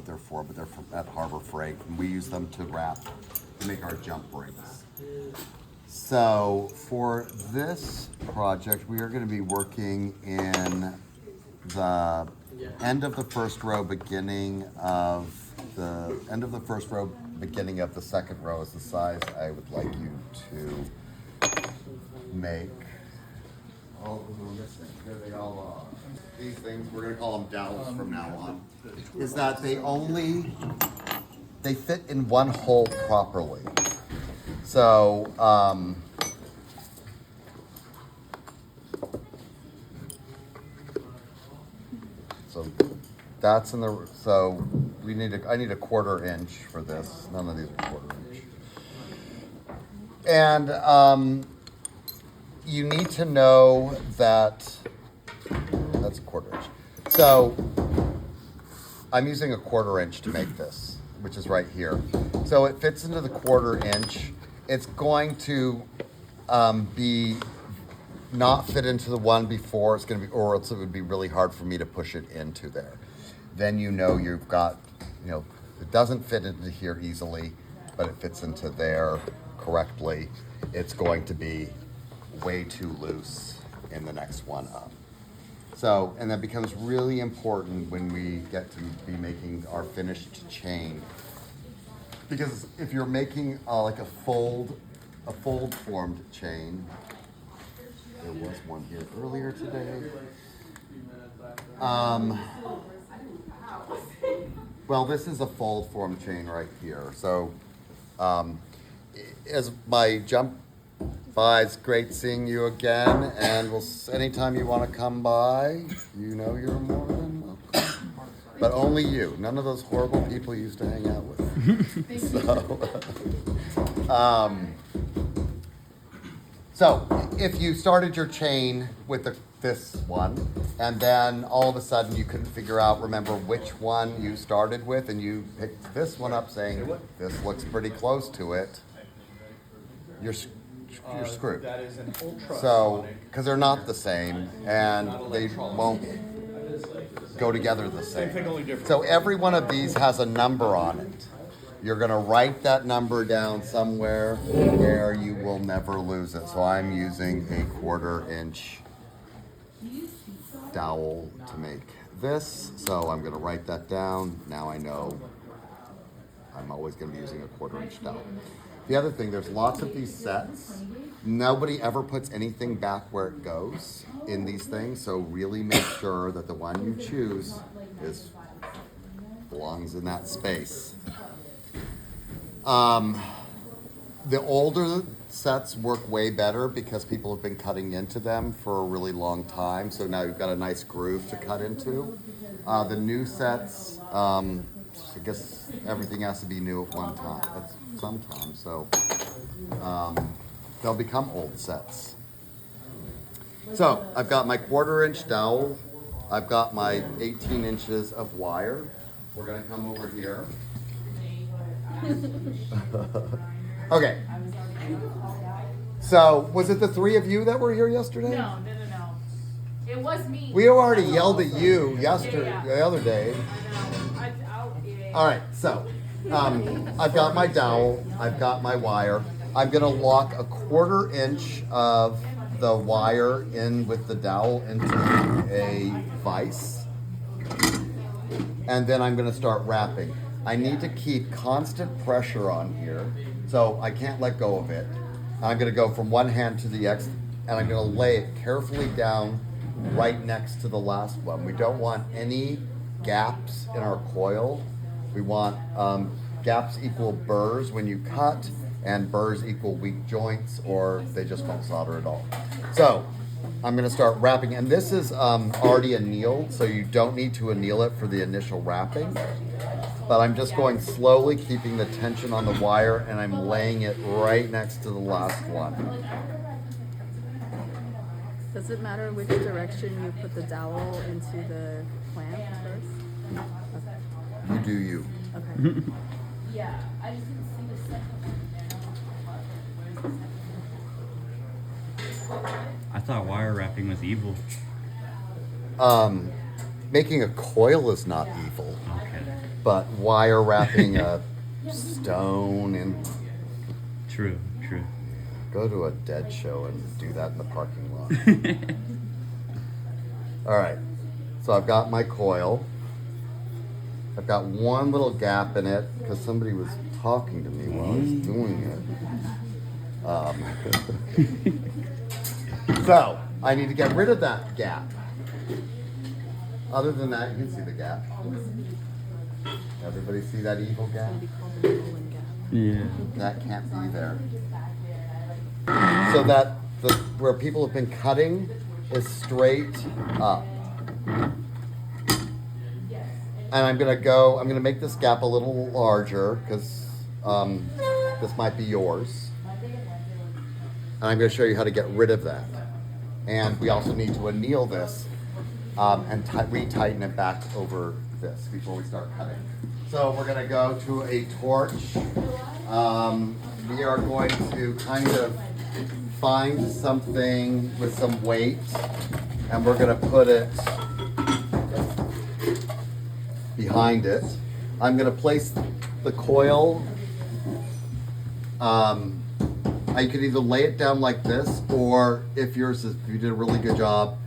what they're for, but they're from, at Harbor Freight, and we use them to wrap, to make our jump rings. So for this project, we are going to be working in the end of the first row, beginning of the second row is the size I would like you to make. Oh, here they all are. These things, we're going to call them dowels from now on, is that they fit in one hole properly. So, that's in the, so I need a 1/4 inch for this. None of these are 1/4 inch. And, you need to know that, that's a 1/4 inch. So, I'm using a 1/4 inch to make this, which is right here. So it fits into the 1/4 inch. It's going to be not fit into the one before. It's going to be, or else it would be really hard for me to push it into there. Then you know you've got, it doesn't fit into here easily, but it fits into there correctly. It's going to be way too loose in the next one up. So, and that becomes really important when we get to be making our finished chain. Because if you're making like a fold formed chain, there was one here earlier today. Well, this is a fold formed chain right here. So, as my jump by, it's great seeing you again. And anytime you want to come by, you're more than welcome. But only you. None of those horrible people you used to hang out with. So if you started your chain with this one, and then all of a sudden you couldn't remember which one you started with, and you picked this one up saying, this looks pretty close to it, you're screwed. That is an ultra. So, because they're not the same, and they won't go together the same. Same thing, only different. So every one of these has a number on it. You're gonna write that number down somewhere where you will never lose it. So I'm using a 1/4 inch dowel to make this. So I'm gonna write that down. Now I know I'm always gonna be using a 1/4 inch dowel. The other thing, there's lots of these sets. Nobody ever puts anything back where it goes in these things, so really make sure that the one you choose belongs in that space. The older sets work way better because people have been cutting into them for a really long time, so now you've got a nice groove to cut into. The new sets, I guess everything has to be new at one time. That's sometimes, so they'll become old sets. So I've got my 1/4 inch dowel. I've got my 18 inches of wire. We're gonna come over here. Okay. So was it the three of you that were here yesterday? No. It was me. We already yelled at you yesterday, the other day. I know. All right, so I've got my dowel, I've got my wire. I'm gonna lock a 1/4 inch of the wire in with the dowel into a vise. And then I'm gonna start wrapping. I need to keep constant pressure on here, so I can't let go of it. I'm gonna go from one hand to the next, and I'm gonna lay it carefully down right next to the last one. We don't want any gaps in our coil. We want gaps equal burrs when you cut, and burrs equal weak joints, or they just won't solder at all. So I'm gonna start wrapping, and this is already annealed, so you don't need to anneal it for the initial wrapping. But I'm just going slowly, keeping the tension on the wire, and I'm laying it right next to the last one. Does it matter which direction you put the dowel into the clamp first? You do you. Okay. Yeah, I just didn't see the second. I thought wire wrapping was evil. Making a coil is not evil. Okay. but wire wrapping a stone and True. go to a Dead show and do that in the parking lot. All right, so I've got my coil. I've got one little gap in it because somebody was talking to me while I was doing it. So I need to get rid of that gap. Other than that, you can see the gap. Everybody see that evil gap? Maybe call the Nolan gap. Yeah. That can't be there. So that where people have been cutting is straight up. And I'm gonna make this gap a little larger because this might be yours. And I'm gonna show you how to get rid of that. And we also need to anneal this and retighten it back over this before we start cutting. So we're gonna go to a torch. We are going to kind of find something with some weight and we're gonna put it behind it. I'm gonna place the coil. I could either lay it down like this, or if you did a really good job,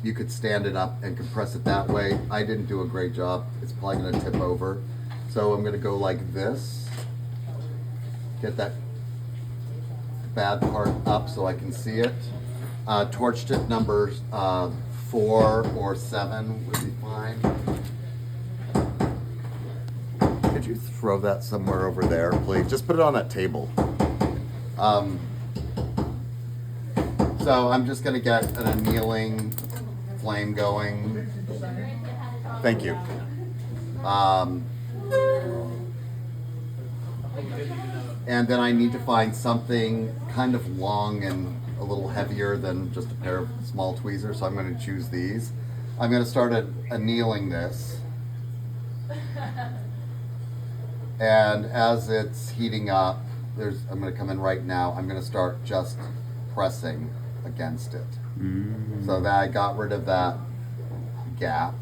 you could stand it up and compress it that way. I didn't do a great job. It's probably gonna tip over. So I'm gonna go like this. Get that bad part up so I can see it. Torch tip numbers 4 or 7 would be fine. Could you throw that somewhere over there, please? Just put it on that table. So I'm just gonna get an annealing flame going. Thank you. And then I need to find something kind of long and a little heavier than just a pair of small tweezers, so I'm going to choose these. I'm going to start annealing this. And as it's heating up, I'm going to come in right now, I'm going to start just pressing against it. So that I got rid of that gap.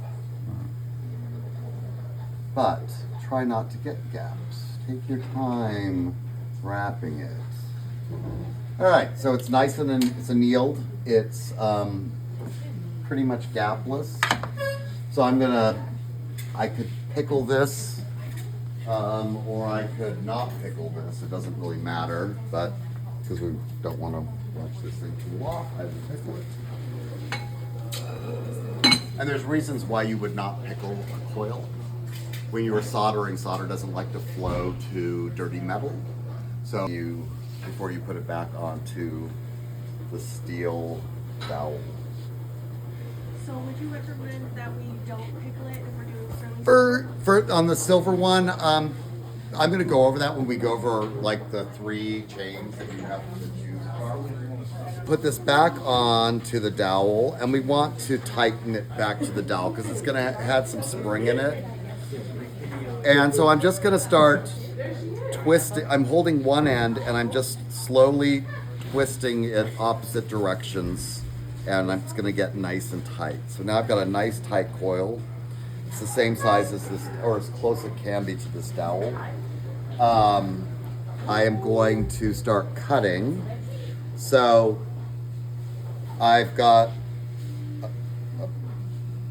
But try not to get gaps. Take your time wrapping it. All right, so it's nice and it's annealed. It's pretty much gapless. So I could pickle this, or I could not pickle this. It doesn't really matter, but because we don't want to watch this thing too long, I would pickle it. And there's reasons why you would not pickle a coil. When you were soldering, solder doesn't like to flow to dirty metal. So before you put it back onto the steel dowel. So would you recommend that we don't pickle it if we're doing sterling silver? For on the silver one, I'm gonna go over that when we go over like the 3 chains that you have to choose from. Put this back onto the dowel, and we want to tighten it back to the dowel because it's gonna have some spring in it. And so I'm just gonna start twisting. I'm holding one end and I'm just slowly twisting it opposite directions, and I'm just gonna get nice and tight. So now I've got a nice tight coil. It's the same size as this, or as close as it can be to this dowel. I am going to start cutting. So I've got,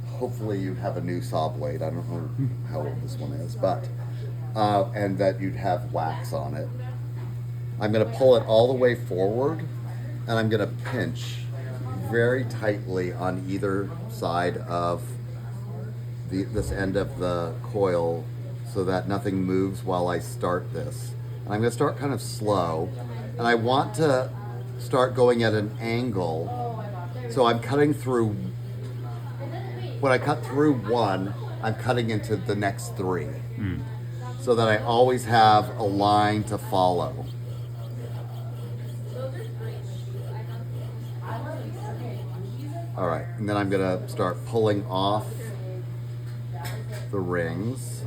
hopefully you have a new saw blade. I don't know how old this one is, but, and that you'd have wax on it. I'm gonna pull it all the way forward, and I'm gonna pinch very tightly on either side of this end of the coil so that nothing moves while I start this. And I'm gonna start kind of slow, and I want to start going at an angle. So I'm cutting through, when I cut through one, I'm cutting into the next 3. So that I always have a line to follow. All right, and then I'm gonna start pulling off the rings.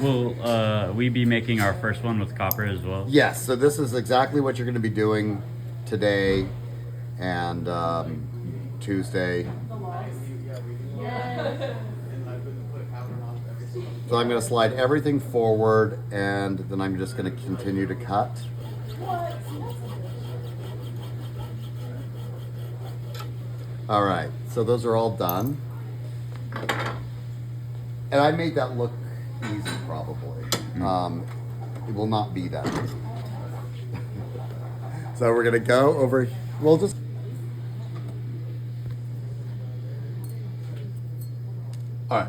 Will we be making our first one with copper as well? Yes, so this is exactly what you're gonna be doing today. And Tuesday. The logs. So I'm going to slide everything forward, and then I'm just going to continue to cut. All right, so those are all done. And I made that look easy, probably. It will not be that easy. So we're gonna go over, we'll just. All right,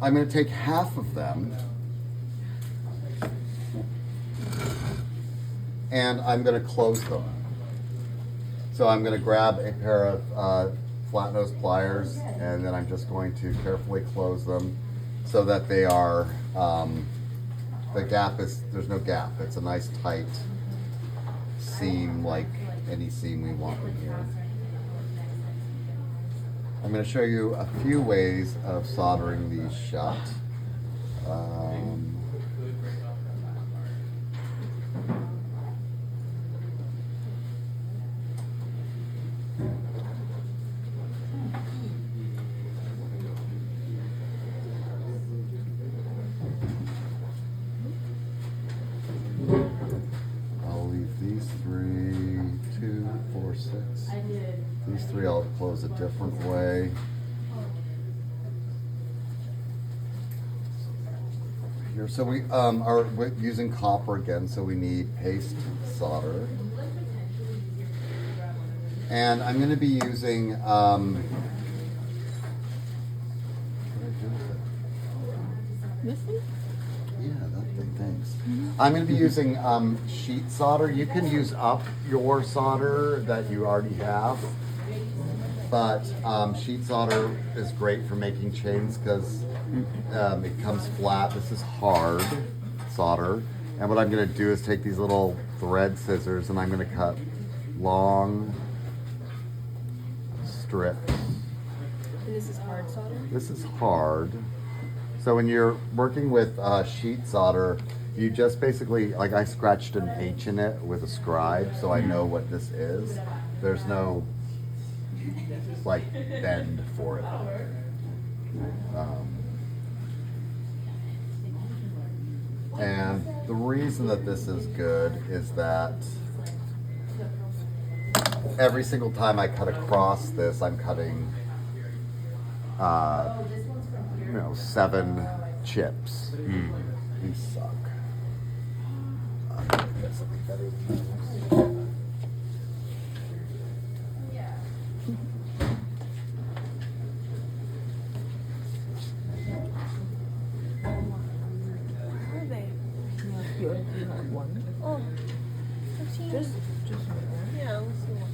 I'm gonna take half of them and I'm gonna close them. So I'm gonna grab a pair of flat nose pliers, and then I'm just going to carefully close them so that they are, the gap is, there's no gap. It's a nice tight seam, like any seam we want in here. I'm going to show you a few ways of soldering these shut. I'll leave these 3, 2, 4, 6. These 3 I'll close a different way. Here, so we are using copper again, so we need paste solder. And I'm going to be using, what did I do with it? This thing? Yeah, that thing, thanks. I'm going to be using sheet solder. You can use up your solder that you already have, but sheet solder is great for making chains because it comes flat. This is hard solder. And what I'm going to do is take these little thread scissors and I'm going to cut long strips. And this is hard solder? This is hard. So when you're working with sheet solder, you just basically, like I scratched an H in it with a scribe, so I know what this is. There's no like bend for it. And the reason that this is good is that every single time I cut across this, I'm cutting 7 chips. These suck. Get something better than that. Where are they? You have one. Oh, 15. Just Yeah, let's see one.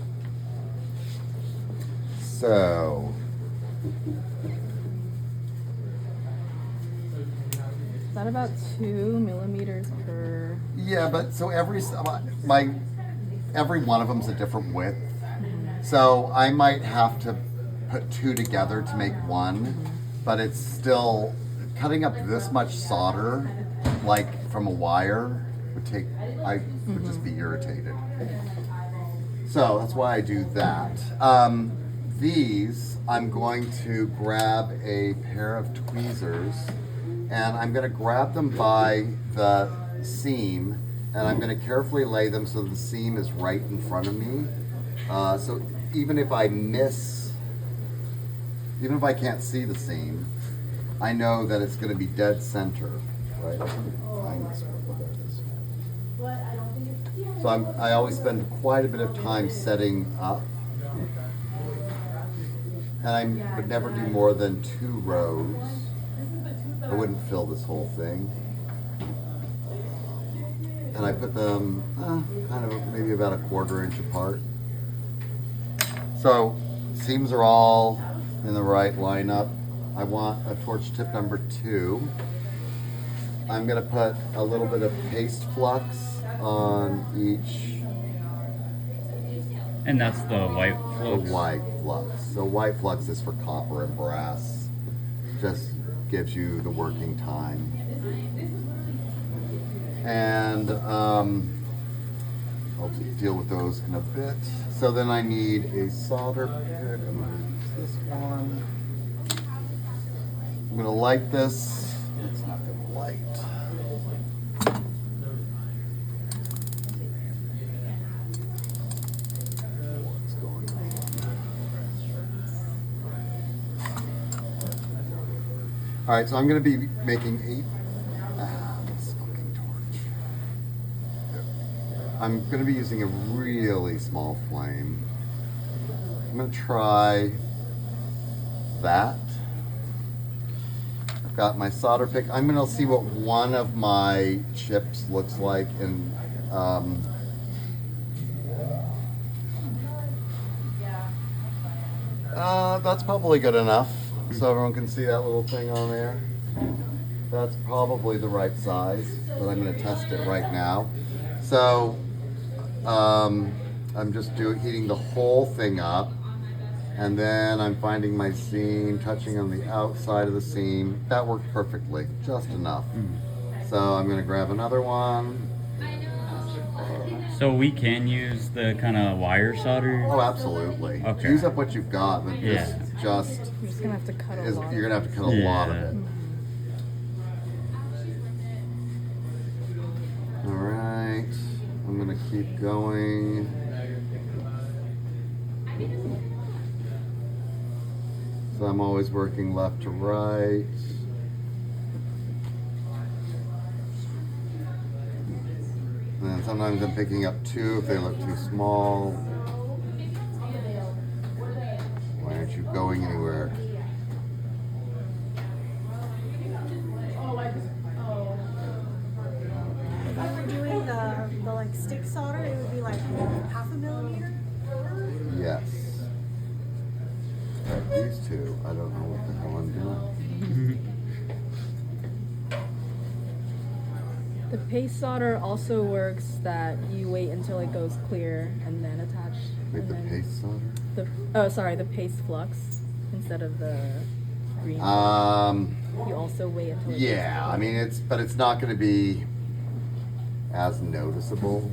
So, Is that about 2 millimeters per? yeah, but so every one of them's a different width. So I might have to put 2 together to make one, but it's still cutting up this much solder, like from a wire, I would just be irritated. So that's why I do that. These, I'm going to grab a pair of tweezers and I'm going to grab them by the seam and I'm going to carefully lay them so the seam is right in front of me. So even if I can't see the seam, I know that it's going to be dead center, right? I can find this one. There it is. So I always spend quite a bit of time setting up. And I would never do more than 2 rows. I wouldn't fill this whole thing. And I put them kind of maybe about a 1/4 inch apart. So seams are all in the right lineup. I want a torch tip number 2. I'm going to put a little bit of paste flux on each. And that's the white The flux. white flux. So white flux is for copper and brass. Just gives you the working time. And I'll deal with those in a bit. So then I need a solder pick. I'm gonna use this one. I'm gonna light this. It's not gonna light. What's going on? All right, so I'm gonna be making this fucking torch. I'm going to be using a really small flame. I'm going to try that. I've got my solder pick. I'm going to see what one of my chips looks like in that's probably good enough so everyone can see that little thing on there. That's probably the right size, but I'm going to test it right now. So I'm just heating the whole thing up, and then I'm finding my seam, touching on the outside of the seam. That worked perfectly, just enough. So I'm going to grab another one. So we can use the kind of wire solder. Oh, absolutely. Okay. Use up what you've got, but Yeah. this just You're just gonna have to cut a is, lot. you're going to have to cut a lot of Yeah. it. All right, I'm going to keep going. So I'm always working left to right. And then sometimes I'm picking up two if they look too small. Why aren't you going anywhere? If I were doing the like stick solder, it would be like 0.5 millimeter. Yes. Right, these two, I don't know what the hell I'm doing. The paste solder also works that you wait until it goes clear and then attach. Wait, and the then paste solder? the paste flux instead of the green. You also wait until it Yeah, I mean but it's not going to be as noticeable.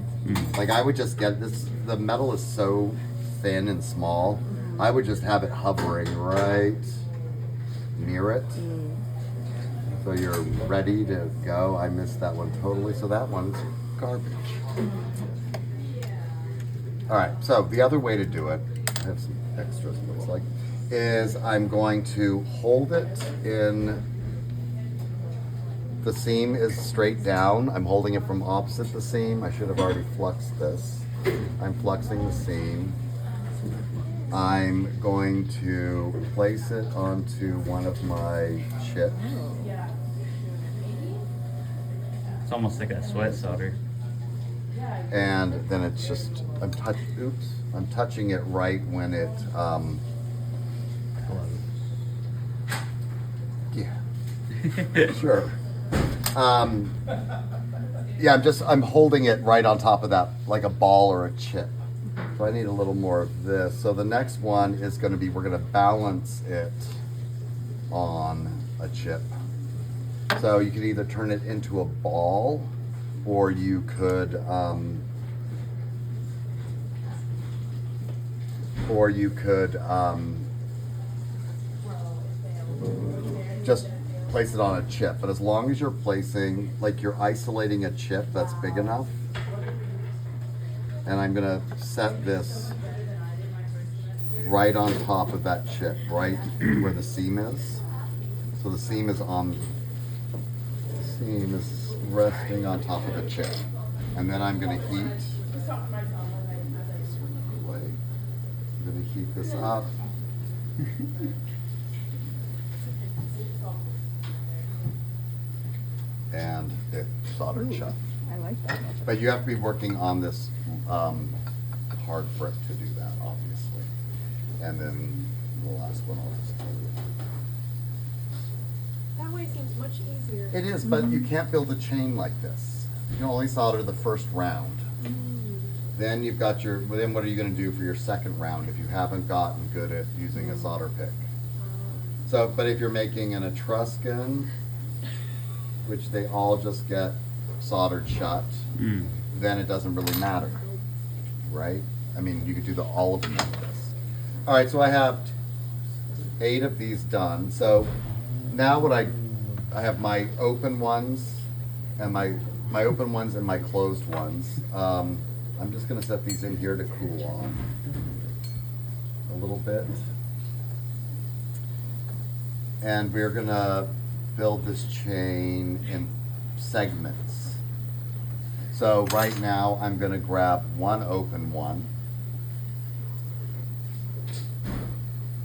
Like I would just get this. The metal is so thin and small. I would just have it hovering right near it. So you're ready to go. I missed that one totally. So that one's garbage. All right. So the other way to do it, I have some extras. It looks like, is I'm going to hold it in. The seam is straight down. I'm holding it from opposite the seam. I should have already fluxed this. I'm fluxing the seam. I'm going to place it onto one of my chips. It's almost like a sweat solder. And then it's just, I'm touching it right when it, yeah, sure. Yeah, I'm holding it right on top of that, like a ball or a chip. So I need a little more of this. So the next one is going to be, we're going to balance it on a chip. So you can either turn it into a ball, or you could, just place it on a chip. But as long as you're placing, like you're isolating a chip that's big enough. And I'm gonna set this right on top of that chip, right where the seam is. So the seam is resting on top of the chip. And then I'm gonna heat. I'm gonna heat this up. And it soldered shut. I like that. But you have to be working on this hard brick to do that, obviously. And then the last one I'll just do. That way it seems much easier. It is, but you can't build a chain like this. You can only solder the first round. Then you've got then what are you going to do for your second round if you haven't gotten good at using a solder pick? So, but if you're making an Etruscan, which they all just get soldered shut, then it doesn't really matter. right? I mean, you could do all of them like this. All right, so I have 8 of these done. So now what I have my open ones and my open ones and my closed ones. I'm just gonna set these in here to cool off a little bit. And we're gonna build this chain in segments. So right now I'm gonna grab one open one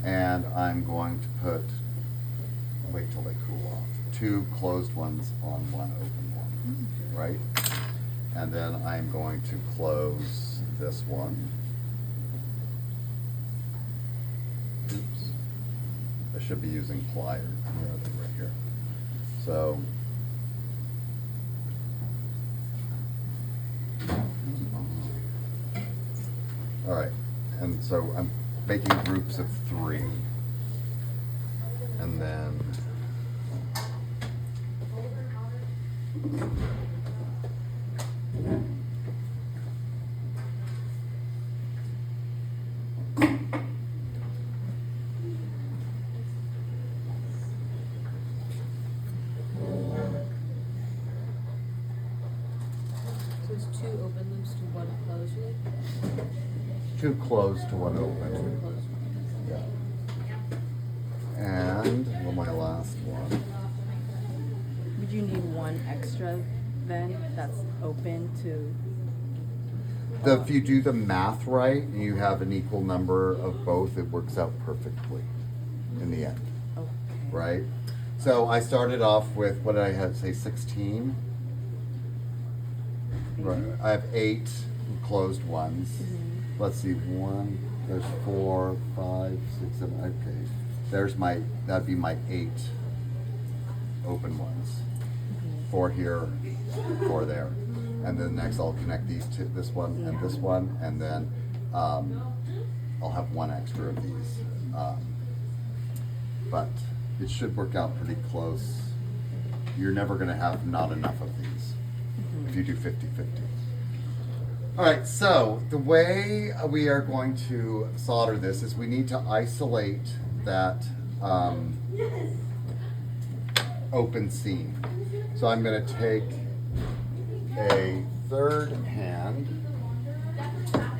and I'm going to put, wait till they cool off, 2 closed ones on one open one, right? And then I'm going to close this one. Oops. I should be using pliers. Where are they? Right here. So, all right. And so I'm making groups of 3. And then So it's 2 open loops to 1 closed loop? 2 closed to 1 Two open. closed. Yeah. And well, my last one. Would you need 1 extra then that's open to? If you do the math right and you have an equal number of both, it works out perfectly in the end, Okay. right? So I started off with, what did I have, say 16? Right, I have 8 closed ones. Let's see, there's 4, 5, 6, 7, okay. There's that'd be my 8 open ones. 4 here, 4 there. And then next I'll connect these two, this one and this one, and then I'll have 1 extra of these. But it should work out pretty close. You're never gonna have not enough of these if you do 50-50. All right, so the way we are going to solder this is we need to isolate that open seam. So I'm gonna take a 3rd hand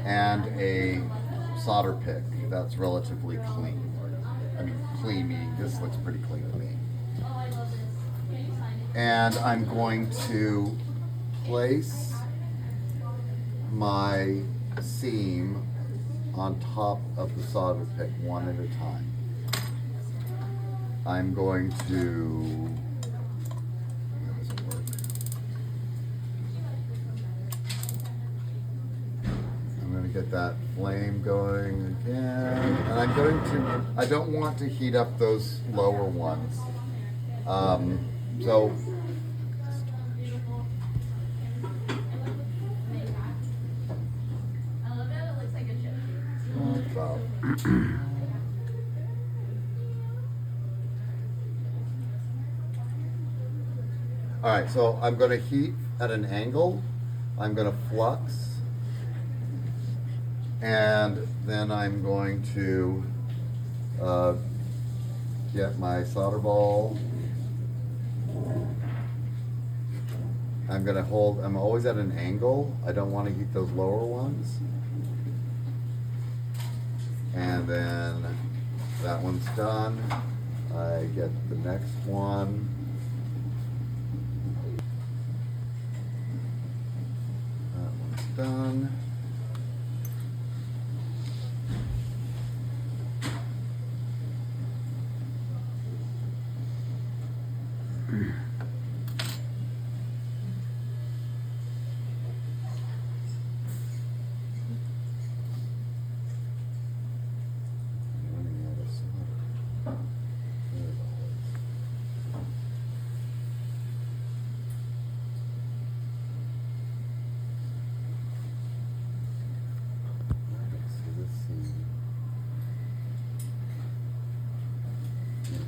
and a solder pick that's relatively clean. I mean, clean meaning this looks pretty clean to me. And I'm going to place my seam on top of the solder pick one at a time. I'm going to, that doesn't work. I'm going to get that flame going again. And I'm going to, I don't want to heat up those lower ones. So, about all right, so I'm going to heat at an angle. I'm going to flux. And then I'm going to get my solder ball. I'm going to hold, I'm always at an angle. I don't want to heat those lower ones. And then that one's done. I get the next one. That one's done.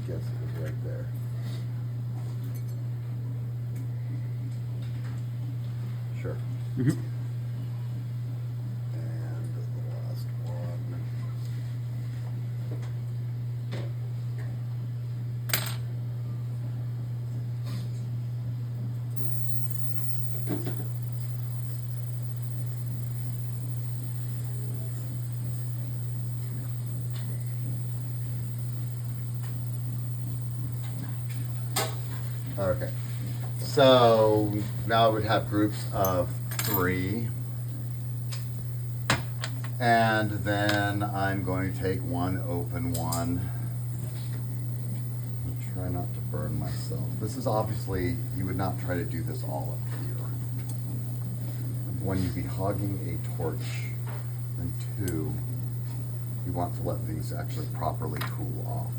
Guess it was right there. Sure. Mhm. And Okay. So now I would have groups of 3. And then I'm going to take one open one. I'll try not to burn myself. This is obviously, you would not try to do this all up here. One, you'd be hogging a torch. And 2, you want to let things actually properly cool off.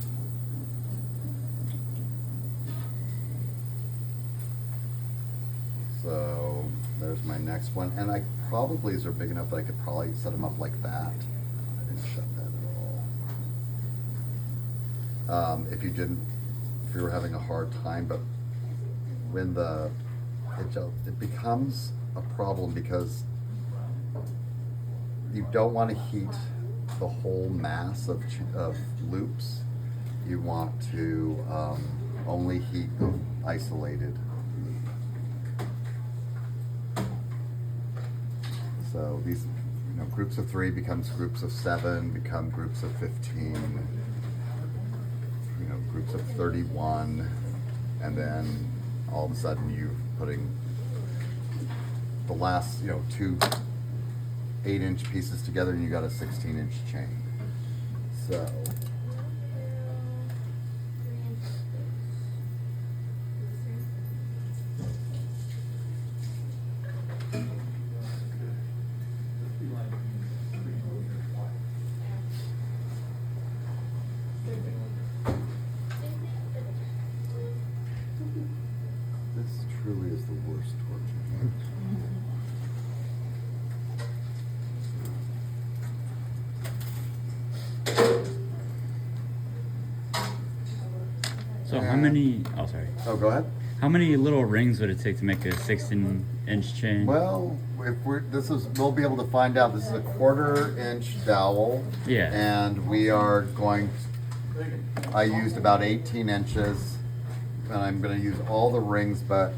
So there's my next one. And I probably, these are big enough that I could probably set them up like that. I didn't shut that at all. If you were having a hard time, but when it becomes a problem because you don't want to heat the whole mass of loops. You want to only heat the isolated loop. So these, groups of 3 becomes groups of 7, become groups of 15, groups of 31, and then all of a sudden you're putting the last, 2 8-inch pieces together and you got a 16-inch chain. So. This truly is the worst torture. So how many? Oh, sorry. Oh, go ahead. How many little rings would it take to make a 16-inch chain? Well, we'll be able to find out. This is a 1/4-inch dowel. Yeah. And we are I used about 18 inches, and I'm going to use all the rings but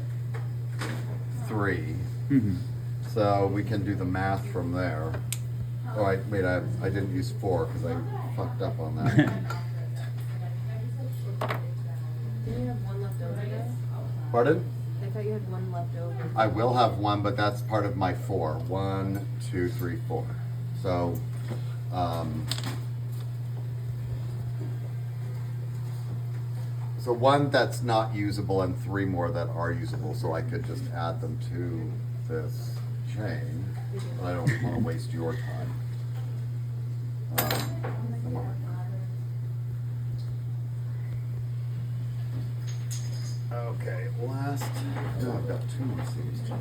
3. Mhm. So we can do the math from there. Oh, I didn't use 4 because I fucked up on that. Didn't you have one left over though? Pardon? I thought you had one left over. I will have 1, but that's part of my 4. 1, 2, 3, 4. So, so 1 that's not usable and 3 more that are usable. So I could just add them to this chain. But I don't want to waste your time. Come on. Okay, last. No, I've got 2 more things to do.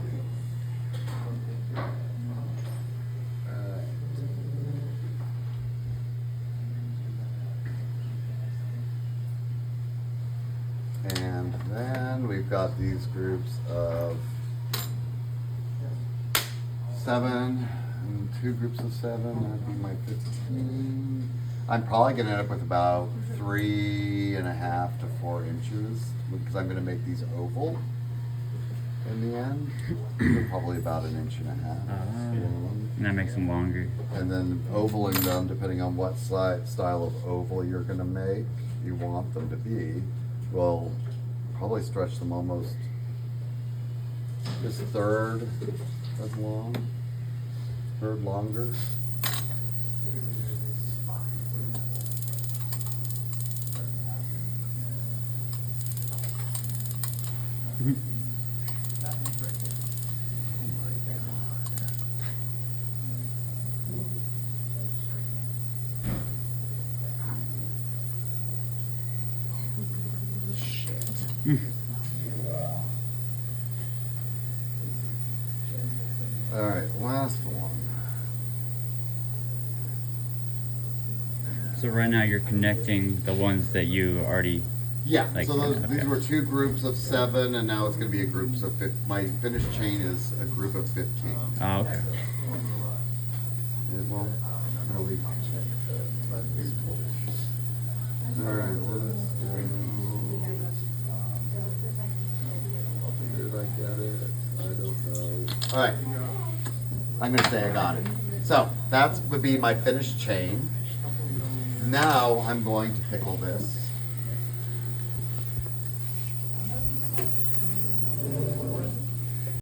Alright. And then we've got these groups of 7 and 2 groups of 7. That'd be my 15. I'm probably gonna end up with about 3.5 to 4 inches because I'm gonna make these oval in the end. So probably about 1.5 inches. And that makes them longer. And then ovaling them, depending on what style of oval you're gonna make, you want them to be, will probably stretch them almost this third as long, third longer. All right, last one. So right now you're connecting the ones that you already. Yeah, Like, so these okay. were 2 groups of 7, and now it's going to be a group of 15. My finished chain is a group of 15. Oh, okay. It won't really. All right, let's go. Did I get it? I don't know. All right, I'm going to say I got it. So that would be my finished chain. Now I'm going to pickle this.